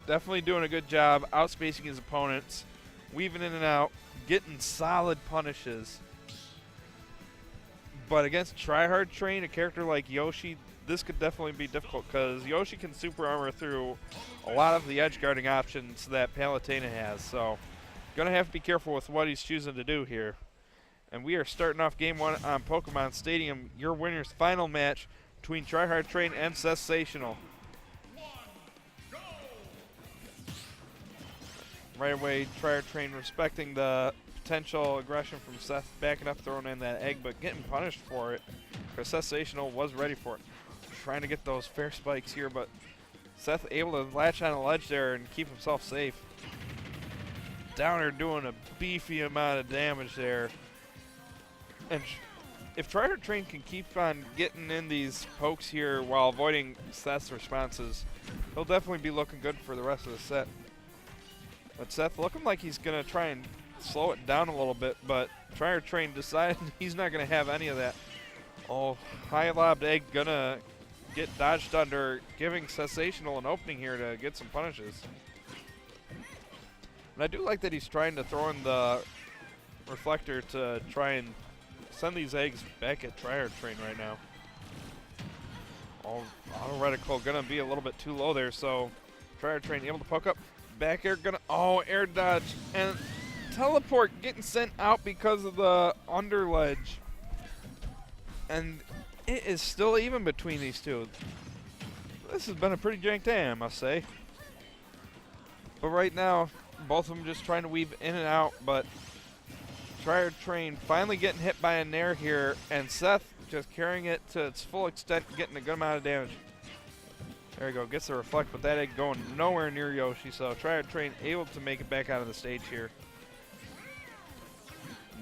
definitely doing a good job outspacing his opponents, weaving in and out, getting solid punishes. But against Tryhard Train, a character like Yoshi, this could definitely be difficult because Yoshi can super armor through a lot of the edge guarding options that Palutena has. So, gonna have to be careful with what he's choosing to do here. And we are starting off game 1 on Pokemon Stadium, your winner's final match between Tryhard Train and SETHsational. Right away, Tryhard Train respecting the potential aggression from Seth, backing up, throwing in that egg, but getting punished for it because SETHsational was ready for it. Trying to get those fair spikes here, but Seth able to latch on a ledge there and keep himself safe. Downer doing a beefy amount of damage there. And if Tryhard Train can keep on getting in these pokes here while avoiding Seth's responses, he'll definitely be looking good for the rest of the set. But Seth looking like he's going to try and slow it down a little bit, but Tryhard Train decided he's not going to have any of that. Oh, high lobbed egg gonna get dodged under, giving SETHsational an opening here to get some punishes. And I do like that he's trying to throw in the reflector to try and send these eggs back at Tryhard Train right now. Oh, auto reticle gonna be a little bit too low there, so Tryhard Train able to poke up. Back air gonna, oh, air dodge. And teleport getting sent out because of the under ledge. And it is still even between these two. This has been a pretty jank day, I must say. But right now, both of them just trying to weave in and out, but Tryhard Train finally getting hit by a Nair here, and Seth just carrying it to its full extent, getting a good amount of damage. There we go, gets the reflect, but that egg going nowhere near Yoshi, so Tryhard Train able to make it back out of the stage here.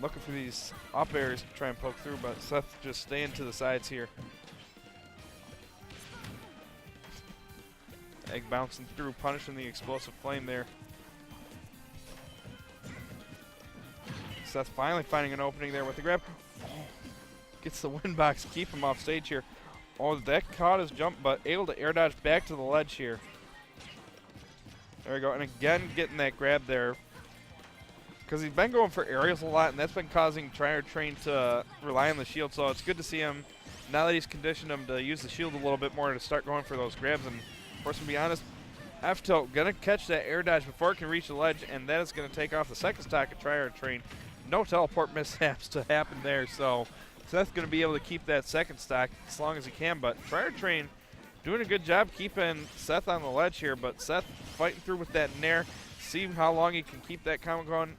Looking for these up airs to try and poke through, but Seth just staying to the sides here. Egg bouncing through, punishing the explosive flame there. Seth finally finding an opening there with the grab. Oh, gets the win box, keep him off stage here. Oh, that caught his jump, but able to air dodge back to the ledge here. There we go, and again getting that grab there. Because he's been going for aerials a lot, and that's been causing Tryhard Train to rely on the shield. So it's good to see him, now that he's conditioned him to use the shield a little bit more, to start going for those grabs. And of course, to be honest, F-tilt going to catch that air dodge before it can reach the ledge, and that is going to take off the second stock of Tryhard Train. No teleport mishaps to happen there, so Seth's going to be able to keep that second stock as long as he can. But Tryhard Train doing a good job keeping Seth on the ledge here, but Seth fighting through with that Nair. See how long he can keep that combo going.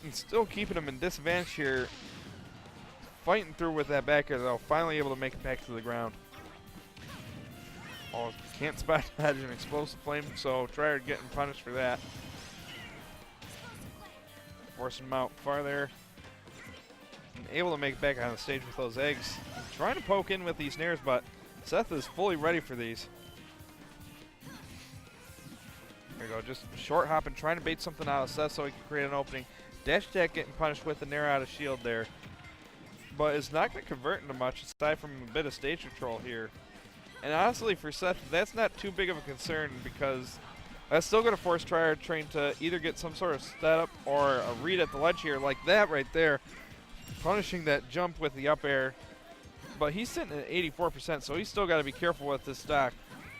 And still keeping him in disadvantage here. Fighting through with that back air, though. Finally able to make it back to the ground. Oh, can't spot dodge an explosive flame, so Tryhard getting punished for that. Forcing him out far there. And able to make it back on the stage with those eggs. Trying to poke in with these Nairs, but Seth is fully ready for these. There we go, just short hopping, trying to bait something out of Seth so he can create an opening. Dash attack getting punished with the Nair out of shield there. But it's not going to convert into much aside from a bit of stage control here. And honestly, for Seth, that's not too big of a concern because that's still going to force Tryhard Train to either get some sort of setup or a read at the ledge here, like that right there. Punishing that jump with the up air. But he's sitting at 84%, so he's still got to be careful with this stock.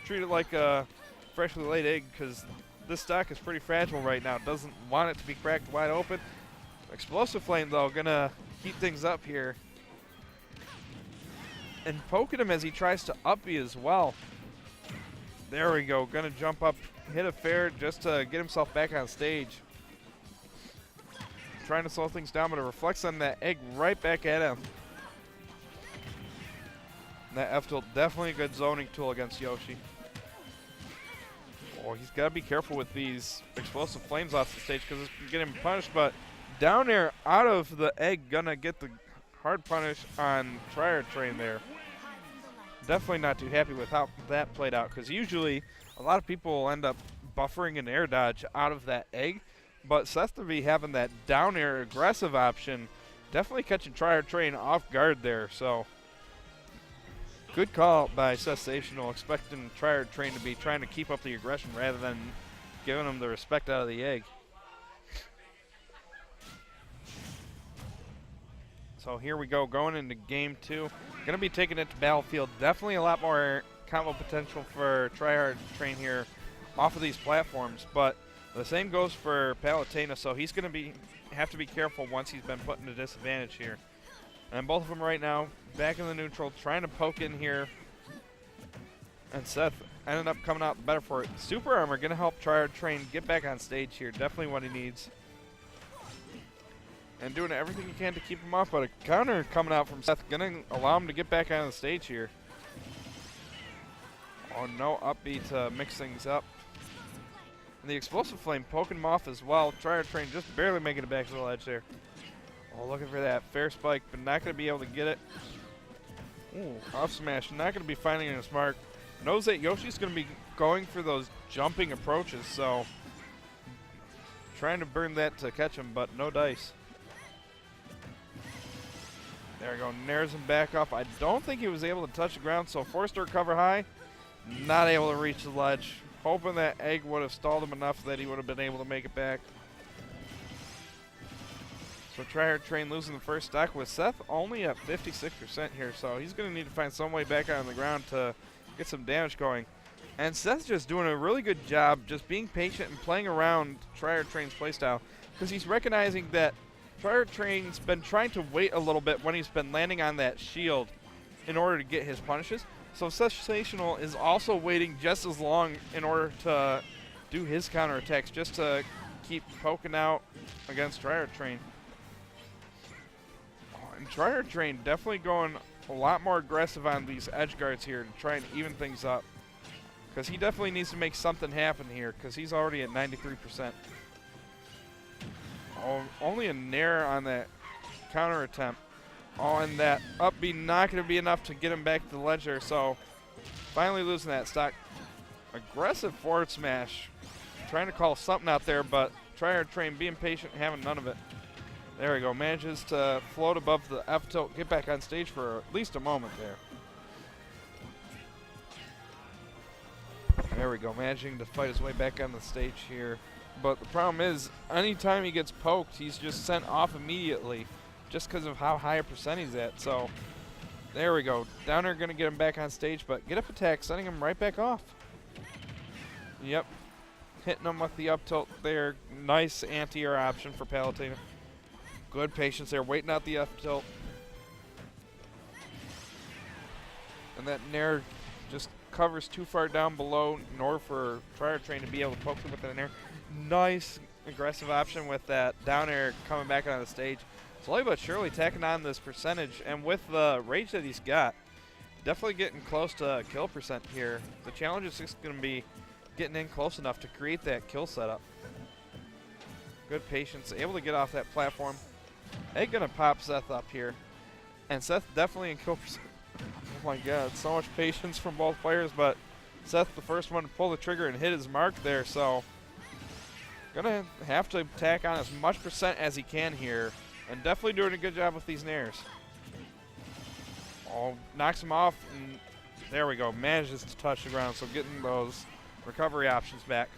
Treat it like a freshly laid egg because this stock is pretty fragile right now. Doesn't want it to be cracked wide open. Explosive Flame, though, going to heat things up here. And poking him as he tries to up B as well. There we go. Going to jump up, hit a fair just to get himself back on stage. Trying to slow things down, but it reflects on that egg right back at him. And that F-tilt, definitely a good zoning tool against Yoshi. Oh, he's got to be careful with these explosive flames off the stage because it's going to get him punished, but down there out of the egg, going to get the hard punish on Tryhard Train there. Definitely not too happy with how that played out because usually a lot of people will end up buffering an air dodge out of that egg, but Seth to be having that down air aggressive option, definitely catching Tryhard Train off guard there. So Good call by SETHsational, expecting Trier Train to be trying to keep up the aggression rather than giving him the respect out of the egg. So here we go, going into game 2. Going to be taking it to Battlefield. Definitely a lot more combo potential for Trier Train here off of these platforms, but the same goes for Palutena, so he's going to have to be careful once he's been put in a disadvantage here. And both of them right now back in the neutral, trying to poke in here. And Seth ended up coming out better for it. Super Armor going to help Trier Train get back on stage here. Definitely what he needs. And doing everything he can to keep him off, but a counter coming out from Seth going to allow him to get back on the stage here. Oh, no upbeat to mix things up. And the Explosive Flame poking him off as well. Trier Train just barely making it back to the ledge there. Oh, looking for that fair spike, but not going to be able to get it. Ooh, off smash, not going to be finding his mark. Knows that Yoshi's going to be going for those jumping approaches, so trying to burn that to catch him, but no dice. There we go, nares him back up. I don't think he was able to touch the ground, so forced to recover high. Not able to reach the ledge. Hoping that egg would have stalled him enough that he would have been able to make it back. So Trier Train losing the first stock with Seth only at 56% here, so he's going to need to find some way back on the ground to get some damage going. And Seth's just doing a really good job just being patient and playing around Trier Train's playstyle, because he's recognizing that Trier Train's been trying to wait a little bit when he's been landing on that shield in order to get his punishes. So SETHsational is also waiting just as long in order to do his counterattacks, just to keep poking out against Trier Train. And Trier Train definitely going a lot more aggressive on these edge guards here to try and even things up, because he definitely needs to make something happen here, because he's already at 93%. Oh, only a nair on that counter attempt. Oh, and that up B not going to be enough to get him back to the ledge there, so finally losing that stock. Aggressive forward smash. Trying to call something out there, but Trier Train being patient, having none of it. There we go, manages to float above the F tilt, get back on stage for at least a moment there. There we go, managing to fight his way back on the stage here. But the problem is, anytime he gets poked, he's just sent off immediately, just because of how high a percent he's at. So, there we go. Downer going to get him back on stage, but get up attack, sending him right back off. Yep. Hitting him with the up tilt there. Nice anti-air option for Palutena. Good patience there, waiting out the up tilt. And that nair just covers too far down below in order for Trier Train to be able to poke him with that nair. Nice aggressive option with that down air coming back on the stage. Slowly but surely tacking on this percentage, and with the rage that he's got, definitely getting close to kill percent here. The challenge is just going to be getting in close enough to create that kill setup. Good patience, able to get off that platform. Egg going to pop Seth up here, and Seth definitely in kill percent. Oh my god, so much patience from both players, but Seth the first one to pull the trigger and hit his mark there, so gonna have to tack on as much percent as he can here, and definitely doing a good job with these nairs. Oh, knocks him off, and there we go, manages to touch the ground, so getting those recovery options back.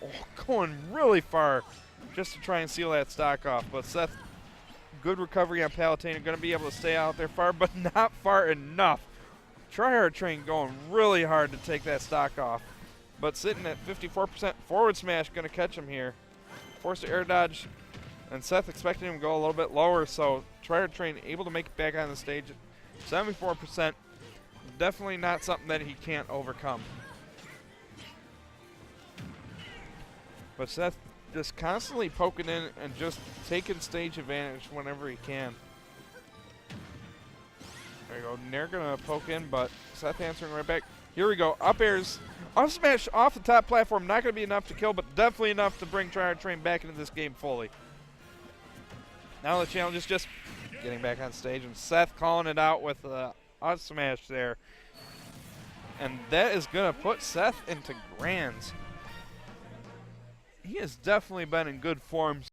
Oh, going really far just to try and seal that stock off, but Seth, good recovery on Palutena, going to be able to stay out there far, but not far enough. Trier Train going really hard to take that stock off, but sitting at 54%. Forward smash going to catch him here. Forced to air dodge, and Seth expecting him to go a little bit lower, so Trier Train able to make it back on the stage at 74%. Definitely not something that he can't overcome. But Seth just constantly poking in and just taking stage advantage whenever he can. There you go. Nair gonna poke in, but Seth answering right back. Here we go. Up airs. Up smash off the top platform. Not gonna be enough to kill, but definitely enough to bring Trier Train back into this game fully. Now the challenge is just getting back on stage, and Seth calling it out with a up smash there. And that is gonna put Seth into grands. He has definitely been in good form